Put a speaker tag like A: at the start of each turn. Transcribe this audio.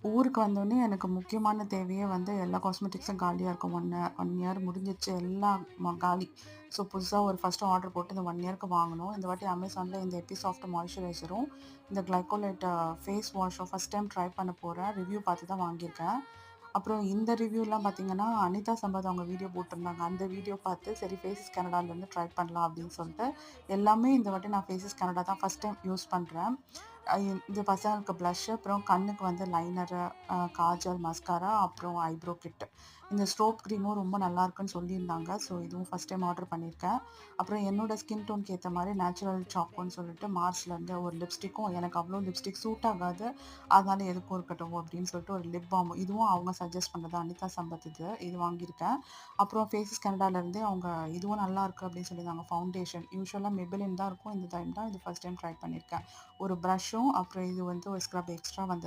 A: ஊருக்கு வந்தோனே எனக்கு முக்கியமான தேவையே வந்து எல்லா காஸ்மெட்டிக்ஸும் காலியா இருக்கும். 1 இயர் முடிஞ்சிருச்சு எல்லாம் காலி. ஸோ புதுசா ஒரு ஃபர்ஸ்ட்டு ஆர்டர் போட்டு இந்த 1 இயர்க்கு வாங்கணும். இந்த வாட்டி அமேசான்ல இந்த எபிசாஃப்ட் மாய்ஸ்சரைசரும், இந்த கிளைகோலைட் ஃபேஸ் வாஷும் ஃபர்ஸ்ட் டைம் ட்ரை பண்ண போறேன். ரிவ்யூ பார்த்து தான் வாங்கியிருக்கேன். அப்புறம் இந்த ரிவ்யூலாம் பார்த்தீங்கன்னா, அனிதா சம்பத் அவங்க வீடியோ போட்டிருந்தாங்க. அந்த வீடியோ பார்த்து சரி ஃபேஸஸ் கனடாலேருந்து ட்ரை பண்ணலாம் அப்படின்னு சொல்லிட்டு, எல்லாமே இந்த வாட்டி நான் ஃபேஸஸ் கனடா தான் ஃபர்ஸ்ட் டைம் யூஸ் பண்றேன். இந்த பசங்களுக்கு ப்ளஷ், அப்புறம் கண்ணுக்கு வந்து லைனரு, காஜல், மஸ்காரா, அப்புறம் ஐப்ரோ கிட். இந்த ஸ்ட்ரோப் கிரீமும் ரொம்ப நல்லாருக்குன்னு சொல்லியிருந்தாங்க. ஸோ இதுவும் ஃபர்ஸ்ட் டைம் ஆர்டர் பண்ணியிருக்கேன். அப்புறம் என்னோட ஸ்கின் டோனுக்கு ஏத்த மாரி நேச்சுரல் சாக்கோன்னு சொல்லிட்டு மார்ஸ்லேருந்து ஒரு லிப்ஸ்டிக்கும், எனக்கு அவ்வளோ லிப்ஸ்டிக் சூட் ஆகாது. அதனால எதுக்கும் இருக்கட்டும் அப்படின்னு சொல்லிட்டு ஒரு லிப் பாம். இதுவும் அவங்க சஜெஸ்ட் பண்ணது அனிதா சம்பத் இது. இது வாங்கியிருக்கேன். அப்புறம் ஃபேஸஸ் கனடாலேருந்தே அவங்க இதுவும் நல்லாயிருக்கு அப்படின்னு சொல்லியிருந்தாங்க ஃபவுண்டேஷன். யூசுவலா மெபிலின் தான் இருக்கும். இந்த டைம் தான் இது ஃபர்ஸ்ட் டைம் ட்ரை பண்ணியிருக்கேன். ஒரு ப்ரஷ்ஷும், அப்புறம் இது வந்து ஒரு ஸ்க்ரப் எக்ஸ்ட்ரா வந்தது.